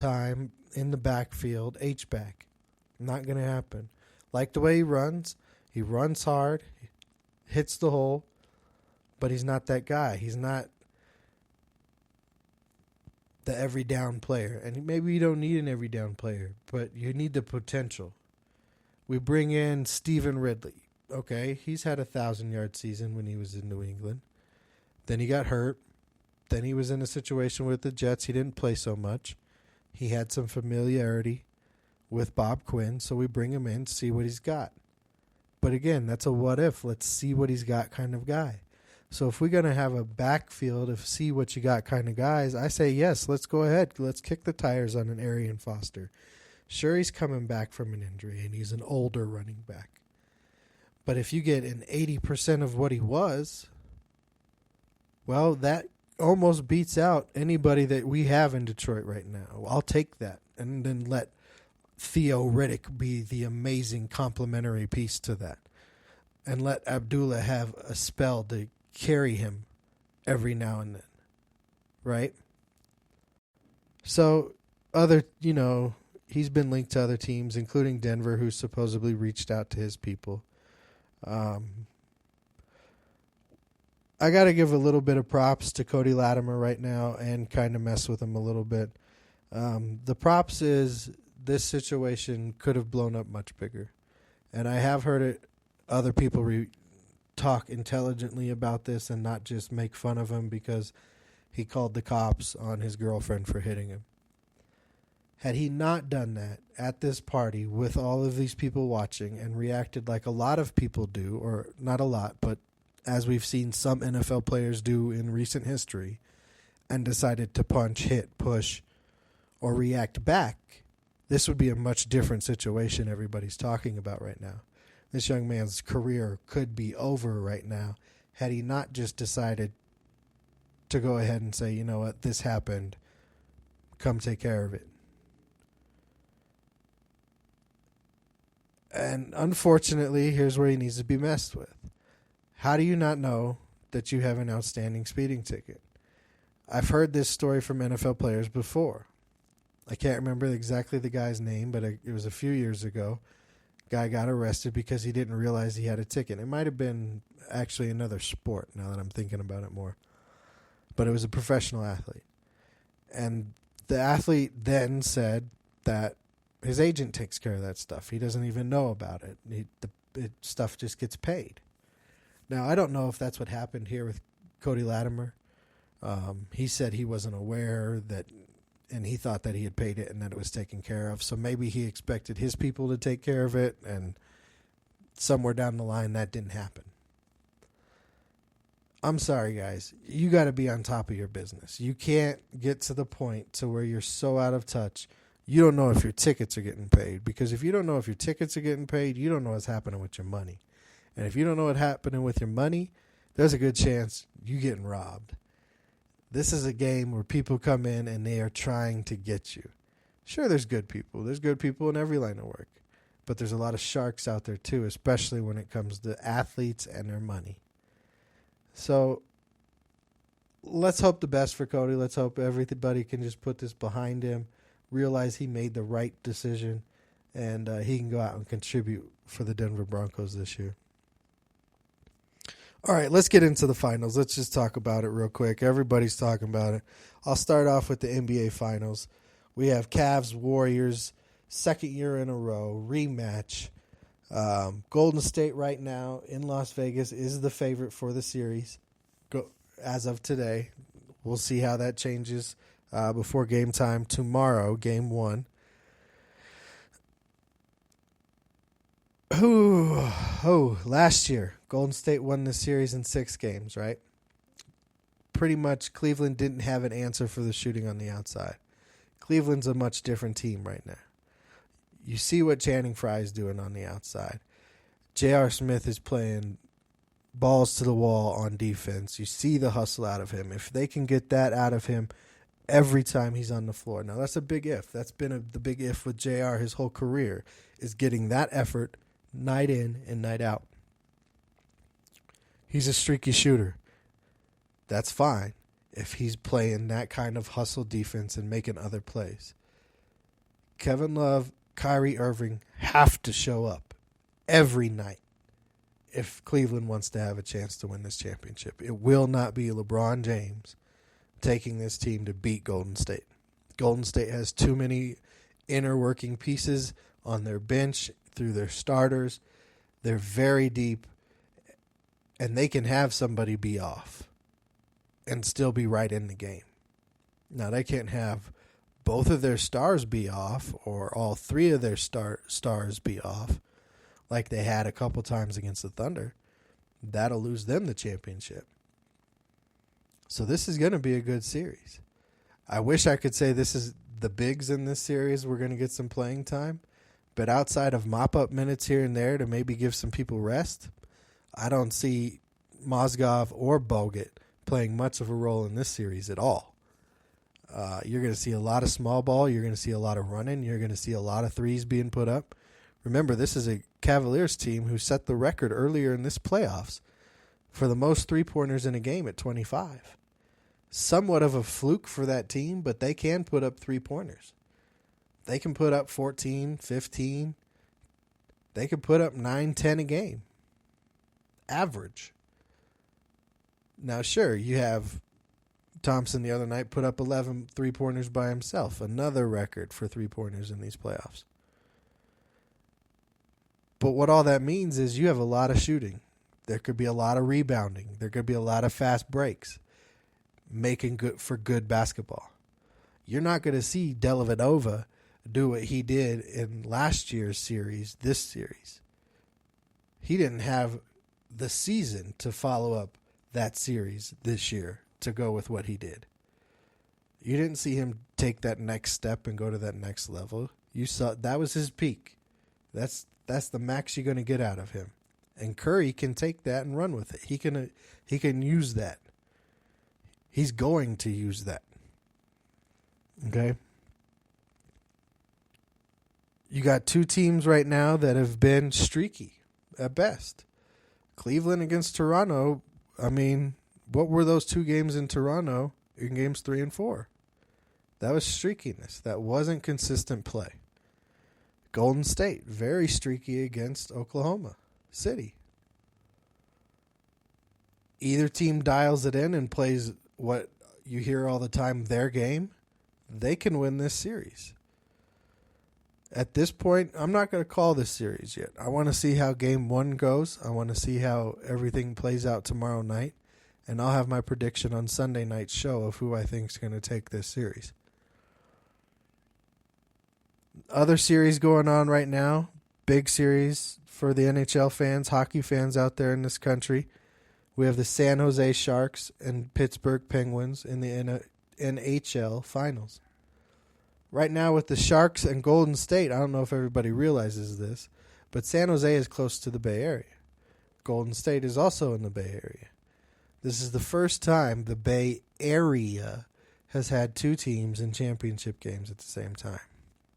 time in the backfield, H-back. Not going to happen. Like the way he runs hard, hits the hole, but he's not that guy. He's not the every down player. And maybe you don't need an every down player, but you need the potential. We bring in Stephen Ridley. Okay, he's had a 1,000-yard season when he was in New England. Then he got hurt. Then he was in a situation with the Jets. He didn't play so much. He had some familiarity with Bob Quinn, so we bring him in, see what he's got. But again, that's a what if. Let's see what he's got kind of guy. So if we're going to have a backfield of see what you got kind of guys, I say yes, let's go ahead. Let's kick the tires on an Arian Foster. Sure, he's coming back from an injury, and he's an older running back. But if you get an 80% of what he was, well, that almost beats out anybody that we have in Detroit right now. I'll take that and then let Theo Riddick be the amazing complementary piece to that. And let Abdullah have a spell to carry him every now and then. Right? So, he's been linked to other teams, including Denver, who supposedly reached out to his people. I got to give a little bit of props to Cody Latimer right now and kind of mess with him a little bit. The props is this situation could have blown up much bigger. And I have heard other people talk intelligently about this and not just make fun of him because he called the cops on his girlfriend for hitting him. Had he not done that at this party with all of these people watching and reacted like a lot of people do, or not a lot, but as we've seen some NFL players do in recent history, and decided to punch, hit, push, or react back, this would be a much different situation everybody's talking about right now. This young man's career could be over right now had he not just decided to go ahead and say, you know what, this happened, come take care of it. And unfortunately, here's where he needs to be messed with. How do you not know that you have an outstanding speeding ticket? I've heard this story from NFL players before. I can't remember exactly the guy's name, but it was a few years ago. Guy got arrested because he didn't realize he had a ticket. It might have been actually another sport, now that I'm thinking about it more. But it was a professional athlete. And the athlete then said that his agent takes care of that stuff. He doesn't even know about it. Stuff just gets paid. Now, I don't know if that's what happened here with Cody Latimer. He said he wasn't aware that, and he thought that he had paid it and that it was taken care of. So maybe he expected his people to take care of it, and somewhere down the line that didn't happen. I'm sorry, guys. You got to be on top of your business. You can't get to the point to where you're so out of touch you don't know if your tickets are getting paid. Because if you don't know if your tickets are getting paid, you don't know what's happening with your money. And if you don't know what's happening with your money, there's a good chance you're getting robbed. This is a game where people come in and they are trying to get you. Sure, there's good people. There's good people in every line of work. But there's a lot of sharks out there too, especially when it comes to athletes and their money. So let's hope the best for Cody. Let's hope everybody can just put this behind him, realize he made the right decision, and he can go out and contribute for the Denver Broncos this year. All right, let's get into the finals. Let's just talk about it real quick. Everybody's talking about it. I'll start off with the NBA Finals. We have Cavs Warriors, second year in a row, rematch. Golden State right now in Las Vegas is the favorite for the series as of today. We'll see how that changes before game time tomorrow, game one. Last year, Golden State won the series in 6 games, right? Pretty much Cleveland didn't have an answer for the shooting on the outside. Cleveland's a much different team right now. You see what Channing Frye is doing on the outside. J.R. Smith is playing balls to the wall on defense. You see the hustle out of him. If they can get that out of him every time he's on the floor. Now, that's a big if. That's been the big if with J.R. his whole career, is getting that effort night in and night out. He's a streaky shooter. That's fine if he's playing that kind of hustle defense and making other plays. Kevin Love, Kyrie Irving have to show up every night if Cleveland wants to have a chance to win this championship. It will not be LeBron James taking this team to beat Golden State. Golden State has too many inner working pieces on their bench through their starters. They're very deep, and they can have somebody be off and still be right in the game. Now, they can't have both of their stars be off or all three of their stars be off like they had a couple times against the Thunder. That'll lose them the championship. So this is going to be a good series. I wish I could say this is the bigs in this series. We're going to get some playing time. But outside of mop-up minutes here and there to maybe give some people rest, I don't see Mozgov or Bogut playing much of a role in this series at all. You're going to see a lot of small ball. You're going to see a lot of running. You're going to see a lot of threes being put up. Remember, this is a Cavaliers team who set the record earlier in this playoffs for the most three-pointers in a game at 25. Somewhat of a fluke for that team, but they can put up three-pointers. They can put up 14, 15. They can put up 9, 10 a game. Average. Now, sure, you have Thompson the other night put up 11 three-pointers by himself. Another record for three-pointers in these playoffs. But what all that means is you have a lot of shooting. There could be a lot of rebounding. There could be a lot of fast breaks. Making good for good basketball. You're not going to see Dellavedova do what he did in last year's series, this series. He didn't have the season to follow up that series this year to go with what he did. You didn't see him take that next step and go to that next level. You saw that was his peak. That's the max you're going to get out of him. And Curry can take that and run with it. He can use that. He's going to use that. Okay? You got two teams right now that have been streaky at best. Cleveland against Toronto. I mean, what were those two games in Toronto in games 3 and 4? That was streakiness. That wasn't consistent play. Golden State, very streaky against Oklahoma City. Either team dials it in and plays what you hear all the time, their game, they can win this series. At this point, I'm not going to call this series yet. I want to see how game 1 goes. I want to see how everything plays out tomorrow night. And I'll have my prediction on Sunday night's show of who I think is going to take this series. Other series going on right now, big series for the NHL fans, hockey fans out there in this country. We have the San Jose Sharks and Pittsburgh Penguins in the NHL Finals. Right now with the Sharks and Golden State, I don't know if everybody realizes this, but San Jose is close to the Bay Area. Golden State is also in the Bay Area. This is the first time the Bay Area has had two teams in championship games at the same time.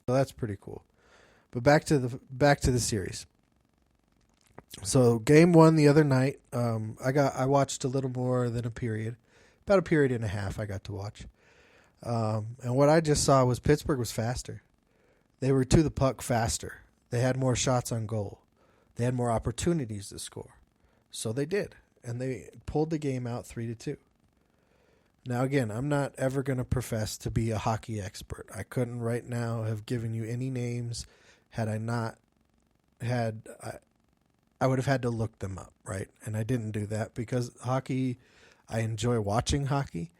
So that's pretty cool. But back to the series. So game 1 the other night, I watched a little more than a period, about a period and a half. I got to watch, and what I just saw was Pittsburgh was faster. They were to the puck faster. They had more shots on goal. They had more opportunities to score, so they did, and they pulled the game out 3-2. Now again, I'm not ever going to profess to be a hockey expert. I couldn't right now have given you any names had I not had. I would have had to look them up, right? And I didn't do that because hockey, I enjoy watching hockey,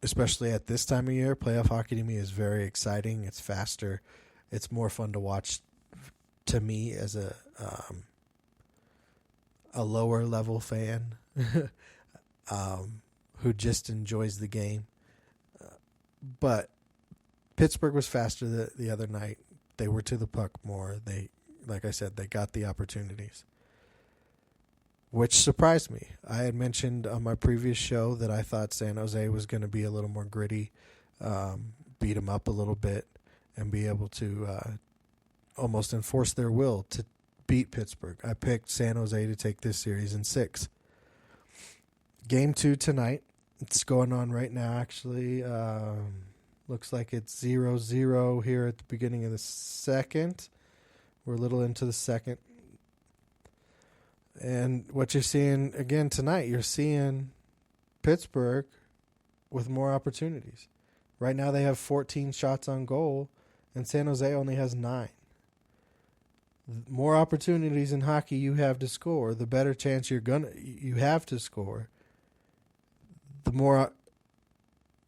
especially at this time of year. Playoff hockey to me is very exciting. It's faster. It's more fun to watch to me as a lower level fan who just enjoys the game. But Pittsburgh was faster the other night. They were to the puck more. Like I said, they got the opportunities, which surprised me. I had mentioned on my previous show that I thought San Jose was going to be a little more gritty, beat them up a little bit, and be able to almost enforce their will to beat Pittsburgh. I picked San Jose to take this series in 6. Game 2 tonight. It's going on right now, actually. Looks like it's 0-0 here at the beginning of the second. We're a little into the second. And what you're seeing again tonight, you're seeing Pittsburgh with more opportunities. Right now they have 14 shots on goal, and San Jose only has 9. The more opportunities in hockey you have to score, the better chance you have to score. The more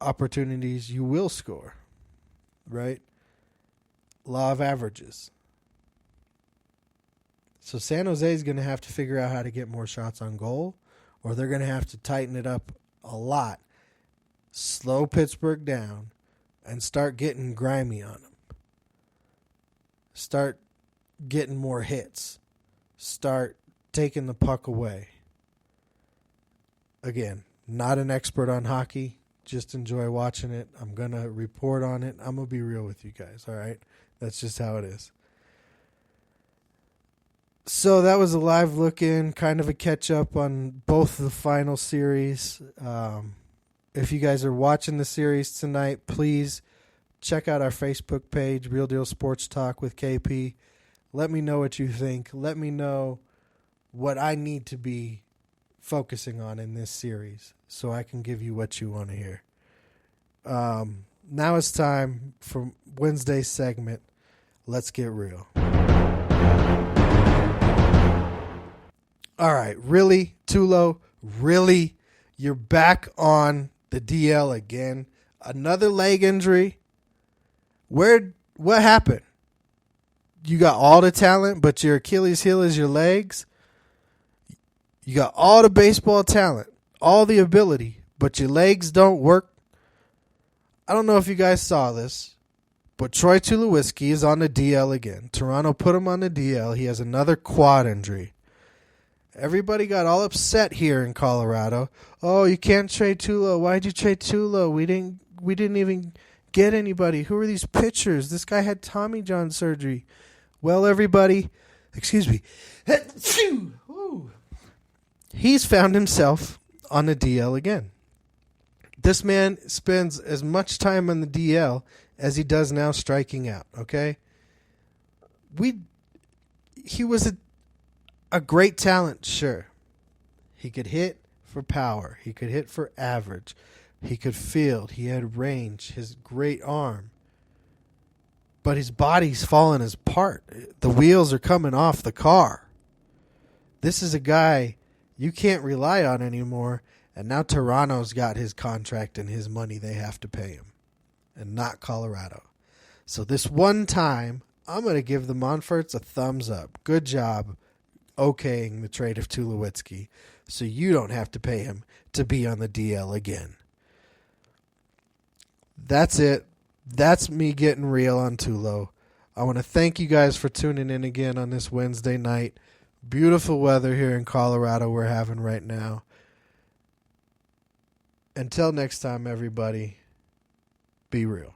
opportunities you will score, right? Law of averages. So San Jose is going to have to figure out how to get more shots on goal, or they're going to have to tighten it up a lot, slow Pittsburgh down, and start getting grimy on them. Start getting more hits. Start taking the puck away. Again, not an expert on hockey. Just enjoy watching it. I'm going to report on it. I'm going to be real with you guys, all right? That's just how it is. So that was a live look-in, kind of a catch-up on both the final series. If you guys are watching the series tonight, please check out our Facebook page, Real Deal Sports Talk with KP. Let me know what you think. Let me know what I need to be focusing on in this series so I can give you what you want to hear. Now it's time for Wednesday's segment. Let's get real. All right, really, Tulo? Really? You're back on the DL again? Another leg injury? What happened? You got all the talent, but your Achilles heel is your legs? You got all the baseball talent, all the ability, but your legs don't work? I don't know if you guys saw this, but Troy Tulowitzki is on the DL again. Toronto put him on the DL. He has another quad injury. Everybody got all upset here in Colorado. Oh, you can't trade Tulo. Why'd you trade Tulo? We didn't even get anybody. Who are these pitchers? This guy had Tommy John surgery. Well, everybody, excuse me. He's found himself on the DL again. This man spends as much time on the DL as he does now striking out, okay? He was a great talent, sure. He could hit for power. He could hit for average. He could field. He had range. His great arm. But his body's falling apart. The wheels are coming off the car. This is a guy you can't rely on anymore. And now Toronto's got his contract and his money they have to pay him. And not Colorado. So this one time, I'm going to give the Montforts a thumbs up. Good job okaying the trade of Tulowitzki so you don't have to pay him to be on the DL again. That's it. That's me getting real on Tulo. I want to thank you guys for tuning in again on this Wednesday night. Beautiful weather here in Colorado we're having right now. Until next time, everybody, be real.